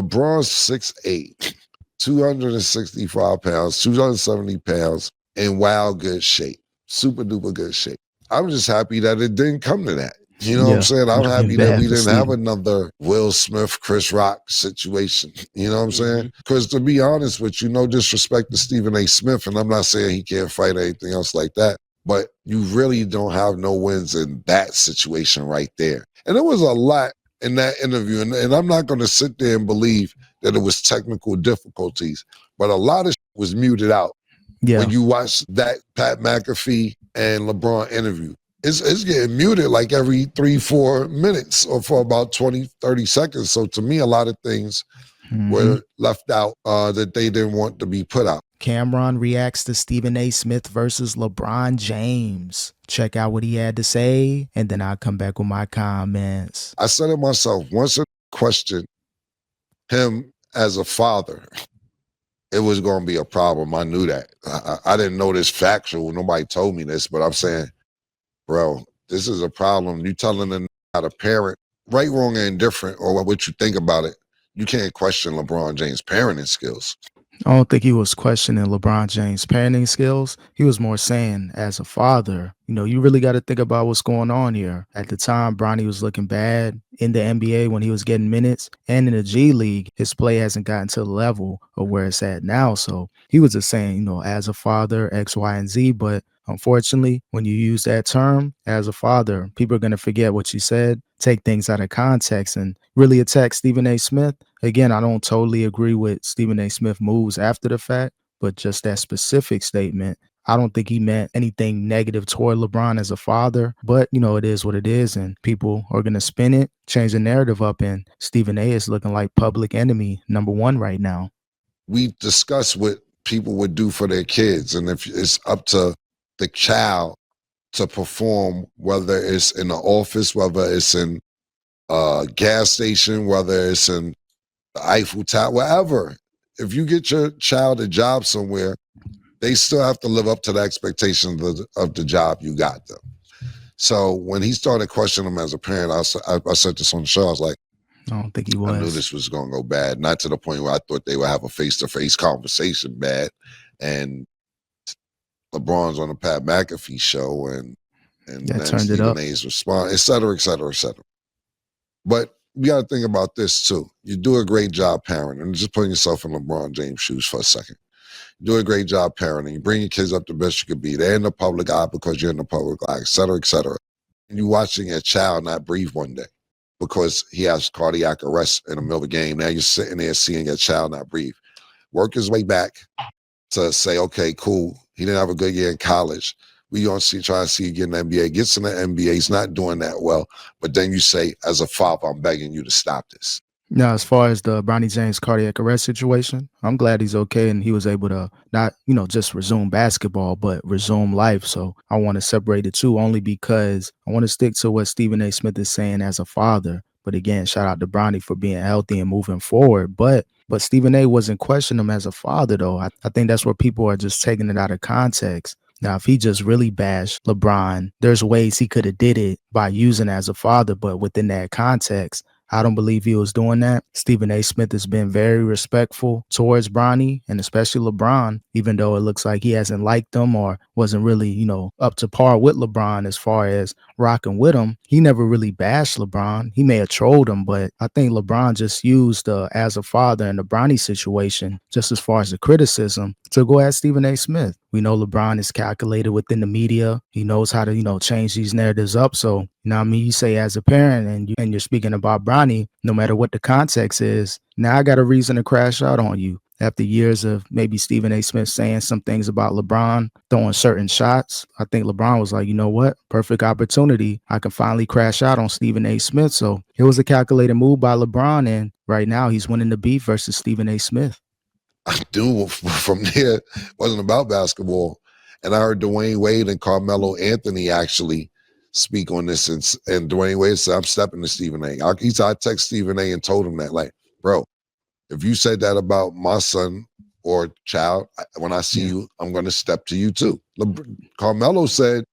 LeBron's 6'8", 265 pounds, 270 pounds, in wild good shape, super duper good shape. I'm just happy that it didn't come to that. You know what I'm saying? I'm happy that we didn't have another Will Smith, Chris Rock situation. You know what I'm saying? Because to be honest with you, no disrespect to Stephen A. Smith, and I'm not saying he can't fight or anything else like that, but you really don't have no wins in that situation right there. And there was a lot in that interview, and I'm not going to sit there and believe that it was technical difficulties, but a lot of was muted out. When you watch that Pat McAfee and LeBron interview. It's getting muted like every 3-4 minutes or for about 20, 30 seconds. So to me, a lot of things were left out that they didn't want to be put out. Cameron reacts to Stephen A. Smith versus LeBron James. Check out what he had to say, and then I'll come back with my comments. I said it myself. Once I questioned him as a father, it was going to be a problem. I knew that. I didn't know this factual. Nobody told me this, but I'm saying, bro, this is a problem. You telling them how to parent, right, wrong, and indifferent, or what you think about it. You can't question LeBron James' parenting skills. I don't think he was questioning LeBron James' parenting skills. He was more saying, as a father, you really got to think about what's going on here. At the time, Bronny was looking bad in the NBA when he was getting minutes. And in the G League, his play hasn't gotten to the level of where it's at now. So he was just saying, as a father, X, Y, and Z. But unfortunately, when you use that term, as a father, people are going to forget what you said, take things out of context, and really attack Stephen A. Smith. Again, I don't totally agree with Stephen A. Smith moves after the fact, but just that specific statement, I don't think he meant anything negative toward LeBron as a father, but it is what it is, and people are going to spin it, change the narrative up, and Stephen A. is looking like public enemy #1 right now. We discuss what people would do for their kids, and if it's up to the child to perform, whether it's in the office, whether it's in a gas station, whether it's in the Eiffel Tower, wherever. If you get your child a job somewhere, they still have to live up to the expectations of the job you got them. So when he started questioning him as a parent, I said this on the show, I was like, I don't think he was. I knew this was going to go bad. Not to the point where I thought they would have a face-to-face conversation bad. And LeBron's on the Pat McAfee show and then Stephen A's response, et cetera, et cetera, et cetera. But you got to think about this too. You do a great job parenting. And just putting yourself in LeBron James' shoes for a second. You do a great job parenting. You bring your kids up the best you could be. They're in the public eye because you're in the public eye, et cetera, et cetera. And you're watching your child not breathe one day because he has cardiac arrest in the middle of the game. Now you're sitting there seeing your child not breathe. Work his way back to say, okay, cool. He didn't have a good year in college. We try to see you get in the NBA. Gets in the NBA. He's not doing that well. But then you say, as a father, I'm begging you to stop this. Now, as far as the Bronny James cardiac arrest situation, I'm glad he's okay and he was able to not, just resume basketball, but resume life. So I want to separate the two only because I want to stick to what Stephen A. Smith is saying as a father. But again, shout out to Bronny for being healthy and moving forward. But Stephen A. wasn't questioning him as a father, though. I think that's where people are just taking it out of context. Now, if he just really bashed LeBron, there's ways he could have did it by using as a father, but within that context, I don't believe he was doing that. Stephen A. Smith has been very respectful towards Bronny and especially LeBron, even though it looks like he hasn't liked them or wasn't really, up to par with LeBron as far as rocking with him. He never really bashed LeBron. He may have trolled him, but I think LeBron just used as a father in the Bronny situation, just as far as the criticism, to go at Stephen A. Smith. We know LeBron is calculated within the media. He knows how to, change these narratives up. So, you say as a parent and you're speaking about Bronny, no matter what the context is, now I got a reason to crash out on you. After years of maybe Stephen A. Smith saying some things about LeBron, throwing certain shots, I think LeBron was like, you know what? Perfect opportunity. I can finally crash out on Stephen A. Smith. So it was a calculated move by LeBron. And right now he's winning the beef versus Stephen A. Smith. I do. From there, it wasn't about basketball. And I heard Dwayne Wade and Carmelo Anthony actually speak on this. And Dwayne Wade said, I'm stepping to Stephen A. I text Stephen A. and told him that, like, bro, if you said that about my son or child, when I see you, I'm going to step to you too. Carmelo said,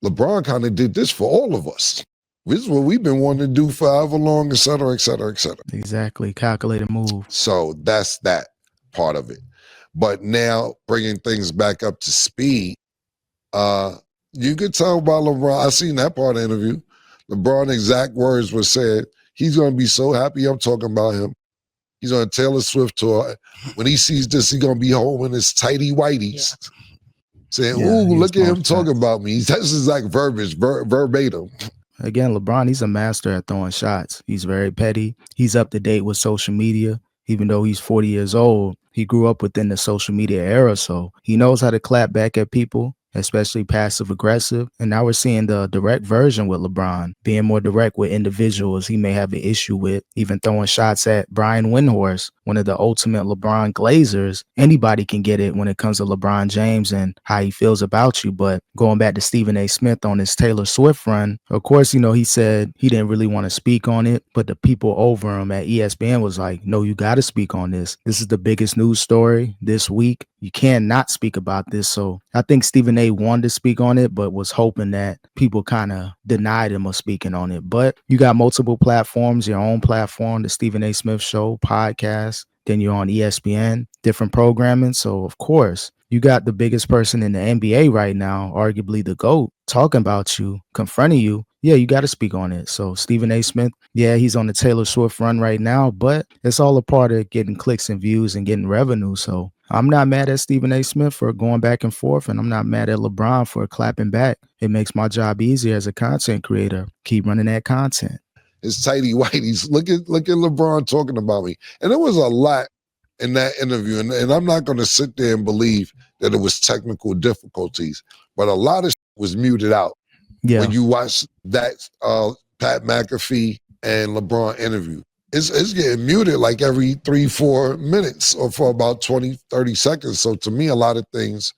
LeBron kind of did this for all of us. This is what we've been wanting to do for however long, et cetera, et cetera, et cetera. Exactly. Calculated move. So that's that part of it. But now bringing things back up to speed, you could tell about LeBron. I seen that part of the interview. LeBron exact words were said, he's going to be so happy I'm talking about him. He's on a Taylor Swift tour. When he sees this, he's going to be home in his tighty whities. Saying, ooh, look at him talking about me. That's his like verbiage, verbatim. Again, LeBron, he's a master at throwing shots. He's very petty. He's up to date with social media. Even though he's 40 years old, he grew up within the social media era, so he knows how to clap back at people, especially passive aggressive. And now we're seeing the direct version with LeBron, being more direct with individuals he may have an issue with, even throwing shots at Brian Windhorst, one of the ultimate LeBron glazers. Anybody can get it when it comes to LeBron James and how he feels about you. But going back to Stephen A. Smith on his Taylor Swift run, of course, he said he didn't really want to speak on it, but the people over him at ESPN was like, no, you got to speak on this. This is the biggest news story this week. You cannot speak about this. So I think Stephen A. wanted to speak on it, but was hoping that people kind of denied him of speaking on it. But you got multiple platforms, your own platform, the Stephen A. Smith Show, podcast, then you're on ESPN, different programming. So of course, you got the biggest person in the NBA right now, arguably the GOAT, talking about you, confronting you. Yeah, you got to speak on it. So Stephen A. Smith, yeah, he's on the Taylor Swift run right now, but it's all a part of getting clicks and views and getting revenue. So I'm not mad at Stephen A. Smith for going back and forth, and I'm not mad at LeBron for clapping back. It makes my job easier as a content creator. Keep running that content. His tighty whities. Look at LeBron talking about me. And there was a lot in that interview, and I'm not going to sit there and believe that it was technical difficulties, but a lot of was muted out. Yeah. When you watch that Pat McAfee and LeBron interview, it's getting muted like every 3-4 minutes or for about 20-30 seconds. So to me, a lot of things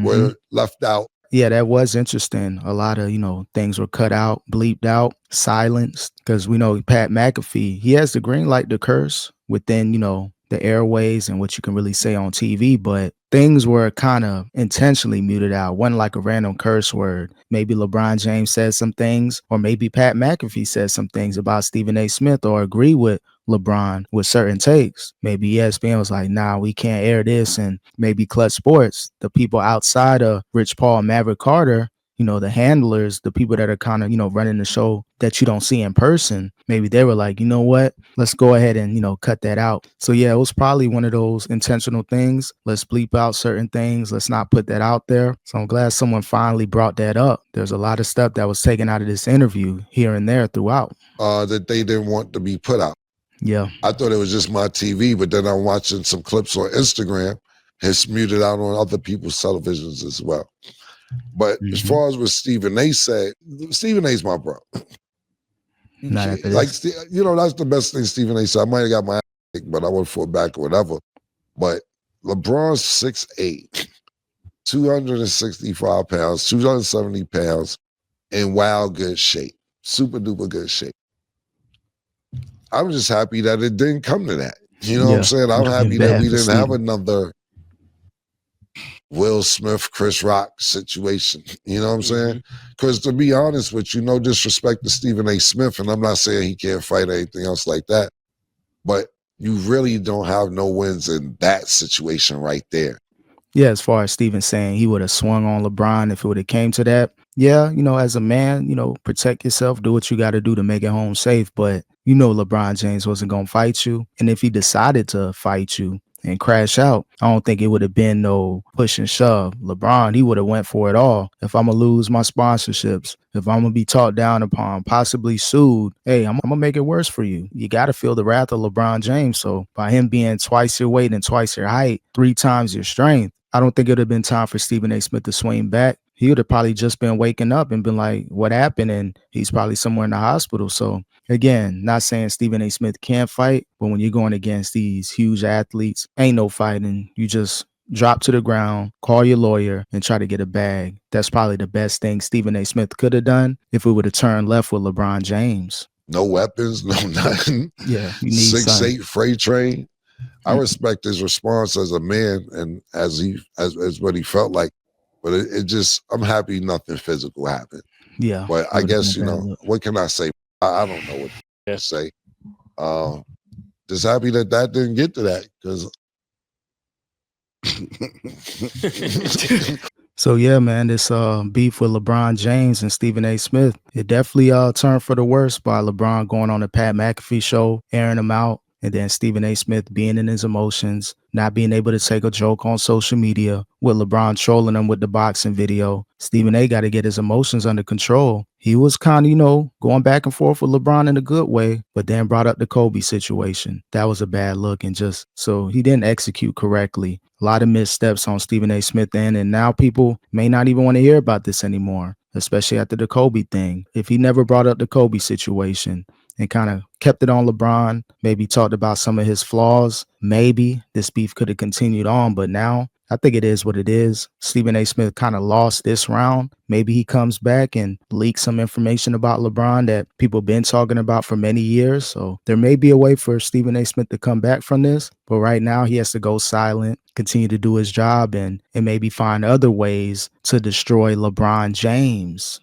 were left out. Yeah, that was interesting. A lot of, things were cut out, bleeped out, silenced, because we know Pat McAfee, he has the green light to curse within, the airways and what you can really say on TV, but things were kind of intentionally muted out. Wasn't like a random curse word. Maybe LeBron James said some things, or maybe Pat McAfee said some things about Stephen A. Smith or agree with LeBron with certain takes. Maybe ESPN was like, nah, we can't air this. And maybe Clutch Sports, the people outside of Rich Paul and Maverick Carter, the handlers, the people that are kind of, running the show that you don't see in person, maybe they were like, you know what, let's go ahead and, cut that out. So yeah, it was probably one of those intentional things. Let's bleep out certain things. Let's not put that out there. So I'm glad someone finally brought that up. There's a lot of stuff that was taken out of this interview here and there throughout. That they didn't want to be put out. Yeah. I thought it was just my TV, but then I'm watching some clips on Instagram. It's muted out on other people's televisions as well. But as far as what Stephen A. said, Stephen A.'s my bro. Like, that's the best thing Stephen A. said. I might have got my ass kicked, but I went for it back or whatever. But LeBron's 6'8", 265 pounds, 270 pounds, in wild good shape. Super duper good shape. I'm just happy that it didn't come to that. You know what I'm saying? I'm happy that we didn't have another Will Smith, Chris Rock situation. You know what I'm saying? Because to be honest with you, no disrespect to Stephen A. Smith, and I'm not saying he can't fight or anything else like that, but you really don't have no wins in that situation right there. Yeah, as far as Stephen saying he would have swung on LeBron if it would have came to that. Yeah, as a man, protect yourself, do what you got to do to make it home safe. But LeBron James wasn't going to fight you. And if he decided to fight you and crash out, I don't think it would have been no push and shove. LeBron, he would have went for it all. If I'm going to lose my sponsorships, if I'm going to be talked down upon, possibly sued, hey, I'm going to make it worse for you. You got to feel the wrath of LeBron James. So by him being twice your weight and twice your height, 3 times your strength, I don't think it would have been time for Stephen A. Smith to swing back. He would have probably just been waking up and been like, what happened? And he's probably somewhere in the hospital. So again, not saying Stephen A. Smith can't fight, but when you're going against these huge athletes, ain't no fighting. You just drop to the ground, call your lawyer, and try to get a bag. That's probably the best thing Stephen A. Smith could have done if we would have turned left with LeBron James. No weapons, no nothing. Yeah, you need 6'8" freight train. I respect his response as a man and as what he felt like, but it just, I'm happy nothing physical happened. Yeah. But It I would have been guess, a bad look. what can I say? I don't know what to say. Just happy that didn't get to that because. So yeah, man, this beef with LeBron James and Stephen A. Smith, it definitely turned for the worse by LeBron going on the Pat McAfee show, airing him out, and then Stephen A. Smith being in his emotions, not being able to take a joke on social media, with LeBron trolling him with the boxing video. Stephen A. got to get his emotions under control. He was kind of, going back and forth with LeBron in a good way, but then brought up the Kobe situation. That was a bad look, and just so he didn't execute correctly. A lot of missteps on Stephen A. Smith end, and now people may not even want to hear about this anymore, especially after the Kobe thing. If he never brought up the Kobe situation and kind of kept it on LeBron, maybe talked about some of his flaws, maybe this beef could have continued on. But now I think it is what it is. Stephen A. Smith kind of lost this round. Maybe he comes back and leaks some information about LeBron that people have been talking about for many years. So there may be a way for Stephen A. Smith to come back from this. But right now he has to go silent, continue to do his job, and maybe find other ways to destroy LeBron James.